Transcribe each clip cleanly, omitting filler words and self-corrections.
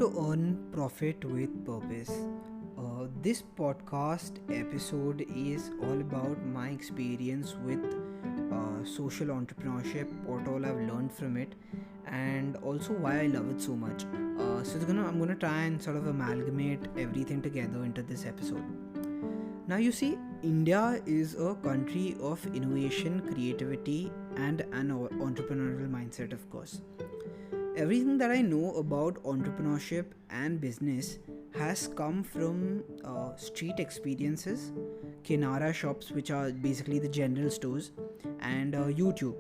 to earn profit with purpose. This podcast episode is all about my experience with social entrepreneurship, what all I've learned from it, and also why I love it so much. I'm gonna try and sort of amalgamate everything together into this episode. Now, you see, India is a country of innovation, creativity, and an entrepreneurial mindset, of course. Everything that I know about entrepreneurship and business has come from street experiences, Kinara shops, which are basically the general stores, and YouTube.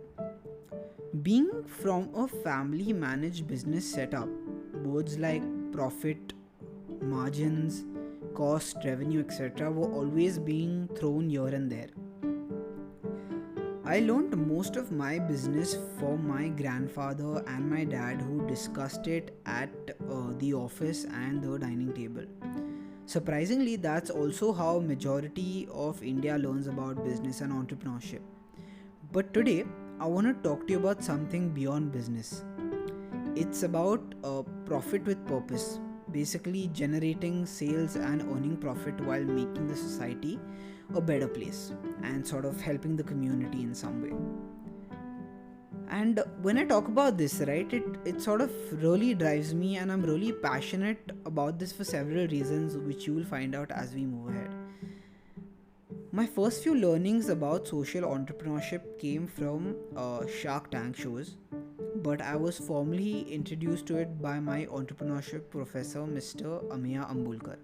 Being from a family managed business setup, words like profit, margins, cost, revenue, etc., were always being thrown here and there. I learned most of my business from my grandfather and my dad, who discussed it at the office and the dining table. Surprisingly, that's also how majority of India learns about business and entrepreneurship. But today, I want to talk to you about something beyond business. It's about profit with purpose, basically generating sales and earning profit while making the society a better place and sort of helping the community in some way. And when I talk about this, right, it sort of really drives me, and I'm really passionate about this for several reasons, which you will find out as we move ahead. My first few learnings about social entrepreneurship came from Shark Tank shows, but I was formally introduced to it by my entrepreneurship professor, Mr Ameya Ambulkar.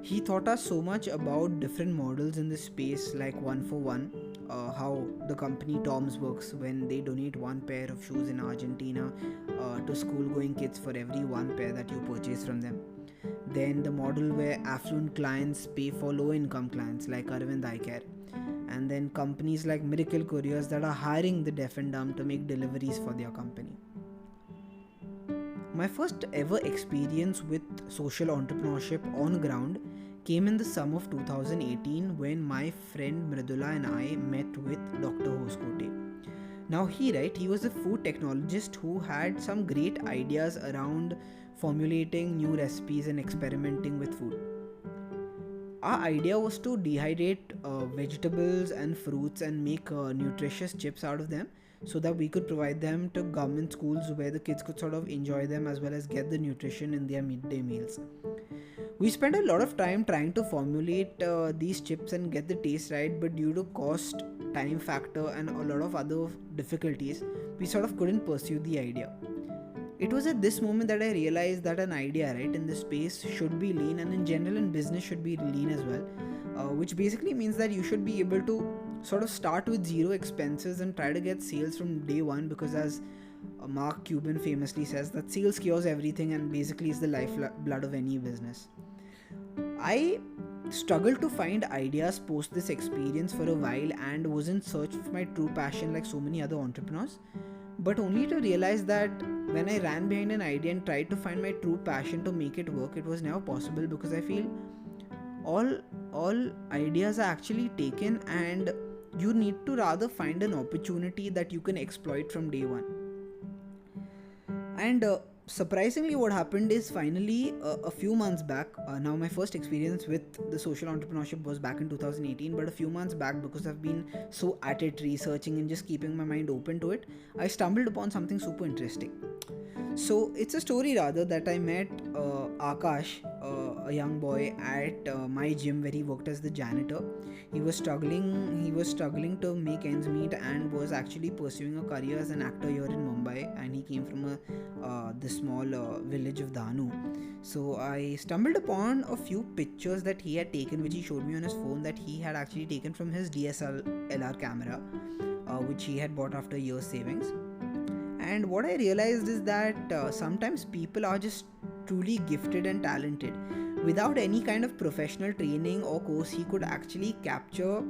He taught us so much about different models in this space, like one for one, how the company Tom's works when they donate one pair of shoes in Argentina to school going kids for every one pair that you purchase from them. Then the model where affluent clients pay for low income clients like Arvind Eye Care. And then companies like Miracle Couriers that are hiring the deaf and dumb to make deliveries for their company. My first ever experience with social entrepreneurship on ground came in the summer of 2018 when my friend Mridula and I met with Dr. Hoskote. Now he was a food technologist who had some great ideas around formulating new recipes and experimenting with food. Our idea was to dehydrate vegetables and fruits and make nutritious chips out of them so that we could provide them to government schools where the kids could sort of enjoy them as well as get the nutrition in their midday meals. We spent a lot of time trying to formulate these chips and get the taste right, but due to cost, time factor, and a lot of other difficulties, we sort of couldn't pursue the idea. It was at this moment that I realized that an idea, right, in this space should be lean, and in general in business should be lean as well, which basically means that you should be able to sort of start with zero expenses and try to get sales from day one, because as Mark Cuban famously says, that sales cures everything and basically is the lifeblood of any business. I struggled to find ideas post this experience for a while and was in search of my true passion like so many other entrepreneurs, but only to realize that when I ran behind an idea and tried to find my true passion to make it work, it was never possible, because I feel all ideas are actually taken and you need to rather find an opportunity that you can exploit from day one. And surprisingly, what happened is finally a few months back, now my first experience with the social entrepreneurship was back in 2018, but a few months back, because I've been so at it researching and just keeping my mind open to it, I stumbled upon something super interesting. So it's a story rather that I met Akash, a young boy at my gym where he worked as the janitor. He was struggling to make ends meet and was actually pursuing a career as an actor here in Mumbai, and he came from the small village of Danu. So I stumbled upon a few pictures that he had taken, which he showed me on his phone, that he had actually taken from his DSLR camera, which he had bought after years savings. And what I realized is that sometimes people are just truly gifted and talented. Without any kind of professional training or course, he could actually capture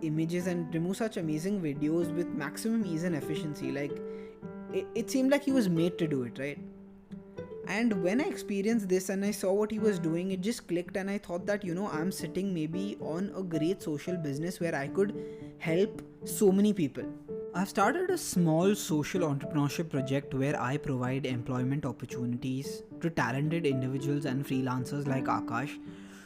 images and remove such amazing videos with maximum ease and efficiency. Like, it seemed like he was made to do it, right? And when I experienced this and I saw what he was doing, it just clicked, and I thought that, I'm sitting maybe on a great social business where I could help so many people. I've started a small social entrepreneurship project where I provide employment opportunities to talented individuals and freelancers like Akash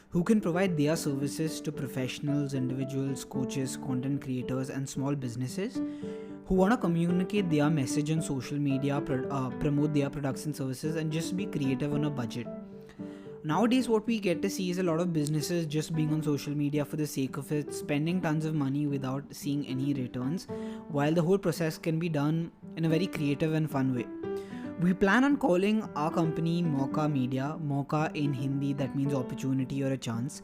who can provide their services to professionals, individuals, coaches, content creators, and small businesses who want to communicate their message on social media, promote their products and services, and just be creative on a budget. Nowadays, what we get to see is a lot of businesses just being on social media for the sake of it, spending tons of money without seeing any returns, while the whole process can be done in a very creative and fun way. We plan on calling our company MaukaMedia. Mauka in Hindi, that means opportunity or a chance.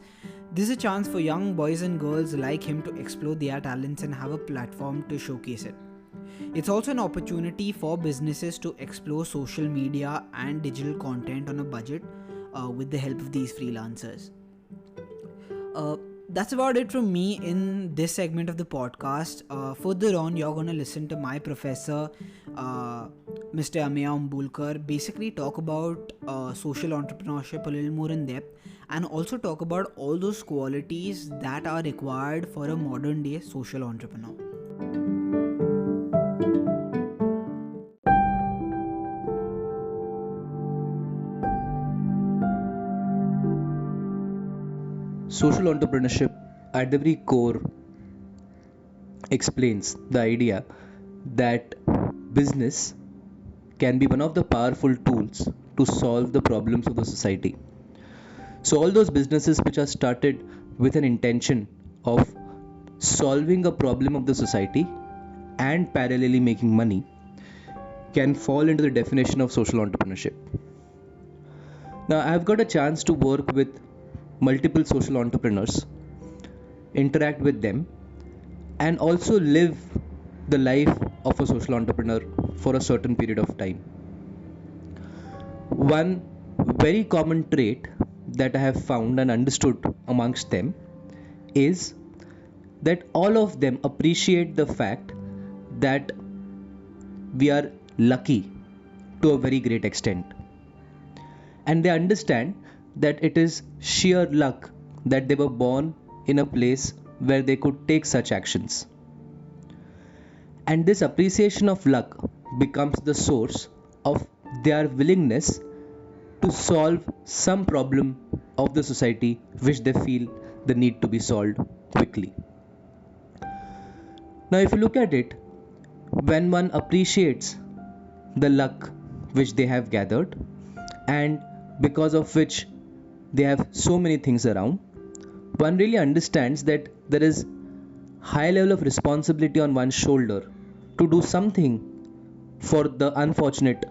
This is a chance for young boys and girls like him to explore their talents and have a platform to showcase it. It's also an opportunity for businesses to explore social media and digital content on a budget with the help of these freelancers. That's about it from me in this segment of the podcast. Further on, you're going to listen to my professor, Mr. Ameya Ambulkar, basically talk about social entrepreneurship a little more in depth, and also talk about all those qualities that are required for a modern day social entrepreneur. Social entrepreneurship at the very core explains the idea that business can be one of the powerful tools to solve the problems of the society. So, all those businesses which are started with an intention of solving a problem of the society and parallelly making money can fall into the definition of social entrepreneurship. Now, I've got a chance to work with multiple social entrepreneurs, interact with them, and also live the life of a social entrepreneur for a certain period of time. One very common trait that I have found and understood amongst them is that all of them appreciate the fact that we are lucky to a very great extent, and they understand that it is sheer luck that they were born in a place where they could take such actions. And this appreciation of luck becomes the source of their willingness to solve some problem of the society which they feel the need to be solved quickly. Now, if you look at it, when one appreciates the luck which they have gathered, and because of which they have so many things around, one really understands that there is high level of responsibility on one's shoulder to do something for the unfortunate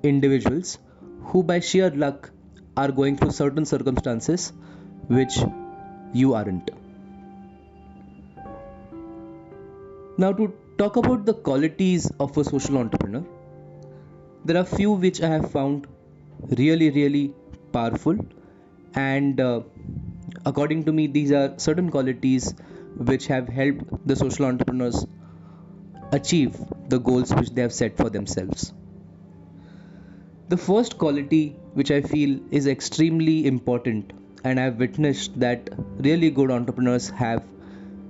individuals who by sheer luck are going through certain circumstances which you aren't. Now, to talk about the qualities of a social entrepreneur, there are few which I have found really powerful, and according to me, these are certain qualities which have helped the social entrepreneurs achieve the goals which they have set for themselves. The first quality which I feel is extremely important, and I have witnessed that really good entrepreneurs have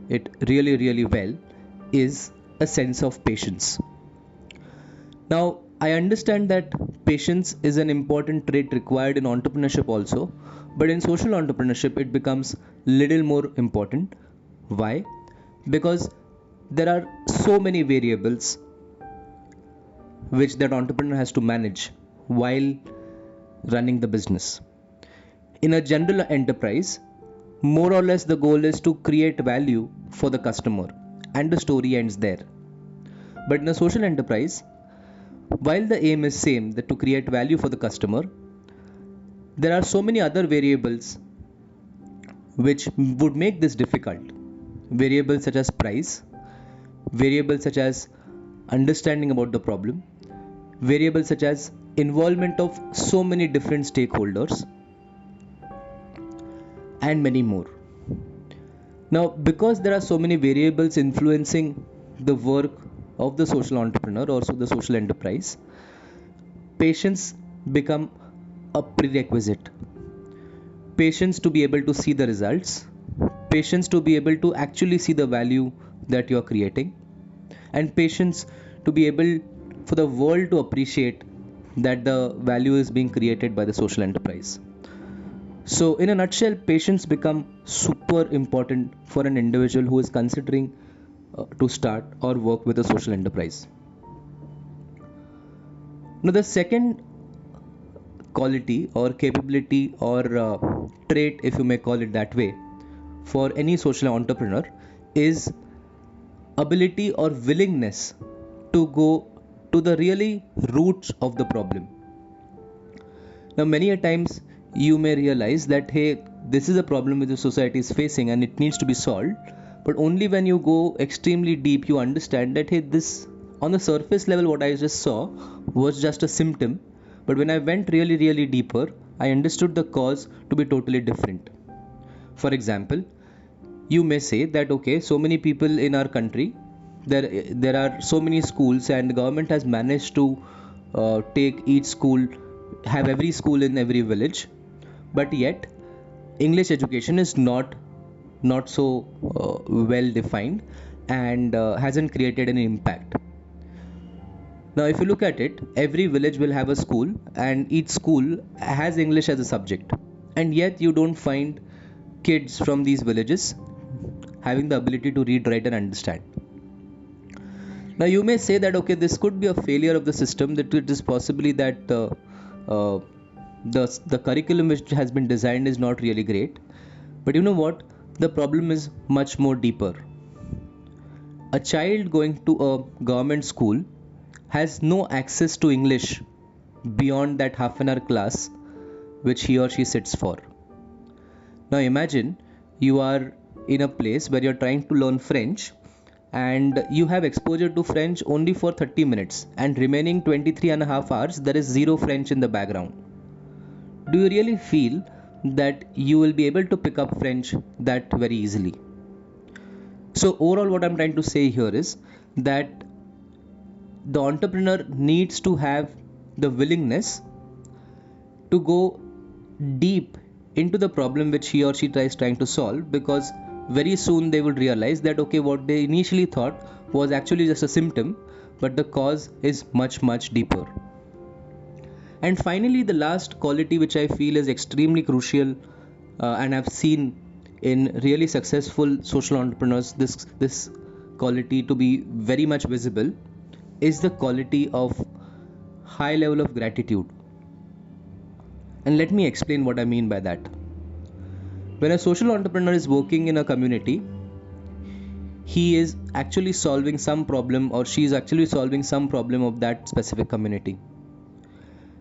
it really well, is a sense of patience. Now, I understand that patience is an important trait required in entrepreneurship also, but in social entrepreneurship it becomes little more important. Why? Because there are so many variables which that entrepreneur has to manage while running the business. In a general enterprise, more or less the goal is to create value for the customer, and the story ends there. But in a social enterprise, while the aim is same, that to create value for the customer, there are so many other variables which would make this difficult. Variables such as price, variables such as understanding about the problem, variables such as involvement of so many different stakeholders, and many more. Now, because there are so many variables influencing the work of the social entrepreneur or the social enterprise, patience become a prerequisite. Patience to be able to see the results, patience to be able to actually see the value that you are creating, and patience to be able for the world to appreciate that the value is being created by the social enterprise. So, in a nutshell, patience become super important for an individual who is considering to start or work with a social enterprise. Now, the second quality or capability or trait, if you may call it that way, for any social entrepreneur is ability or willingness to go to the really roots of the problem. Now, many a times you may realize that hey, this is a problem which the society is facing and it needs to be solved. But only when you go extremely deep, you understand that hey, this on the surface level, what I just saw was just a symptom. But when I went really, really deeper, I understood the cause to be totally different. For example, you may say that okay, so many people in our country, there are so many schools, and the government has managed to take each school, have every school in every village, but yet English education is not so well defined and hasn't created any impact. Now, if you look at it, every village will have a school, and each school has English as a subject, and yet you don't find kids from these villages having the ability to read, write, and understand. Now, you may say that okay, this could be a failure of the system. That it is possibly that uh, the curriculum which has been designed is not really great. But you know what? The problem is much more deeper. A child going to a government school has no access to English beyond that half an hour class which he or she sits for. Now imagine you are in a place where you're trying to learn French and you have exposure to French only for 30 minutes, and remaining 23 and a half hours there is zero French in the background. Do you really feel that you will be able to pick up French that very easily? So overall, what I'm trying to say here is that the entrepreneur needs to have the willingness to go deep into the problem which he or she trying to solve, because very soon they will realize that okay, what they initially thought was actually just a symptom, but the cause is much deeper. And finally, the last quality which I feel is extremely crucial, and I've seen in really successful social entrepreneurs this quality to be very much visible, is the quality of high level of gratitude. And let me explain what I mean by that. When a social entrepreneur is working in a community, he is actually solving some problem, or she is actually solving some problem of that specific community.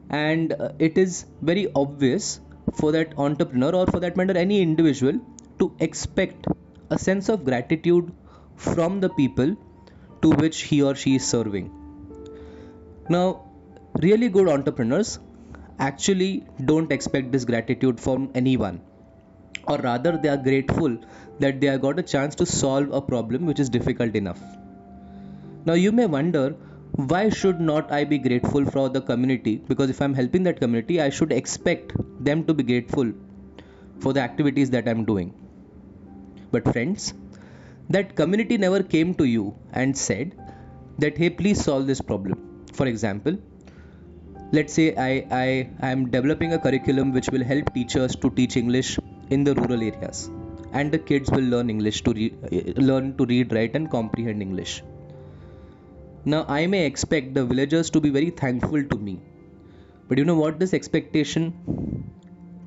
And it is very obvious for that entrepreneur, or for that matter any individual, to expect a sense of gratitude from the people to which he or she is serving. Now, really good entrepreneurs actually don't expect this gratitude from anyone, or rather they are grateful that they have got a chance to solve a problem which is difficult enough. Now you may wonder, why should not I be grateful for the community? Because if I'm helping that community, I should expect them to be grateful for the activities that I'm doing. But friends, that community never came to you and said that hey, please solve this problem. For example, let's say I am developing a curriculum which will help teachers to teach English in the rural areas, and the kids will learn English to learn to read, write, and comprehend English. Now I may expect the villagers to be very thankful to me, but you know what? This expectation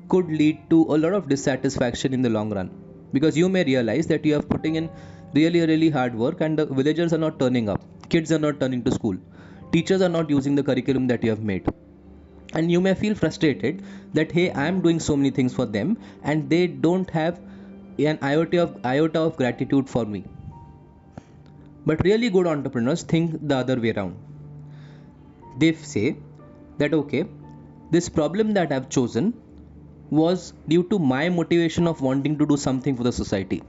could lead to a lot of dissatisfaction in the long run, because you may realize that you are putting in really hard work and the villagers are not turning up, kids are not turning to school, teachers are not using the curriculum that you have made, and you may feel frustrated that hey, I am doing so many things for them and they don't have an iota of gratitude for me. But really good entrepreneurs think the other way around. They say that okay, this problem that I've chosen was due to my motivation of wanting to do something for the society.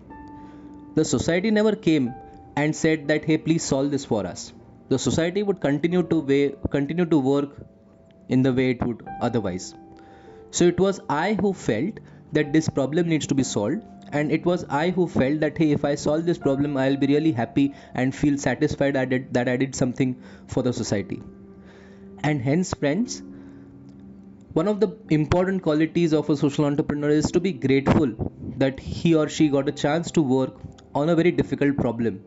The society never came and said that hey, please solve this for us. The society would continue to work in the way it would otherwise. So it was I who felt that this problem needs to be solved, and it was I who felt that, hey, if I solve this problem, I'll be really happy and feel satisfied that I did something for the society. And hence, friends, one of the important qualities of a social entrepreneur is to be grateful that he or she got a chance to work on a very difficult problem.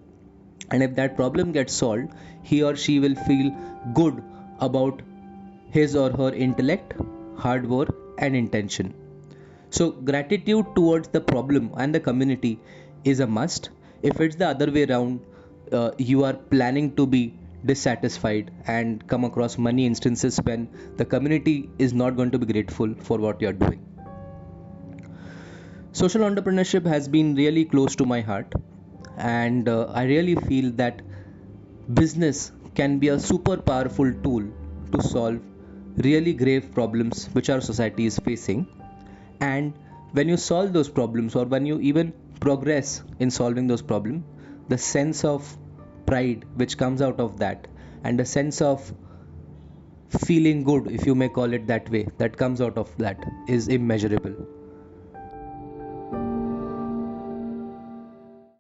And if that problem gets solved, he or she will feel good about his or her intellect, hard work, and intention. So, gratitude towards the problem and the community is a must. If it's the other way around, you are planning to be dissatisfied and come across many instances when the community is not going to be grateful for what you are doing. Social entrepreneurship has been really close to my heart, and I really feel that business can be a super powerful tool to solve really grave problems which our society is facing. And when you solve those problems, or when you even progress in solving those problems, the sense of pride which comes out of that, and the sense of feeling good, if you may call it that way, that comes out of that is immeasurable.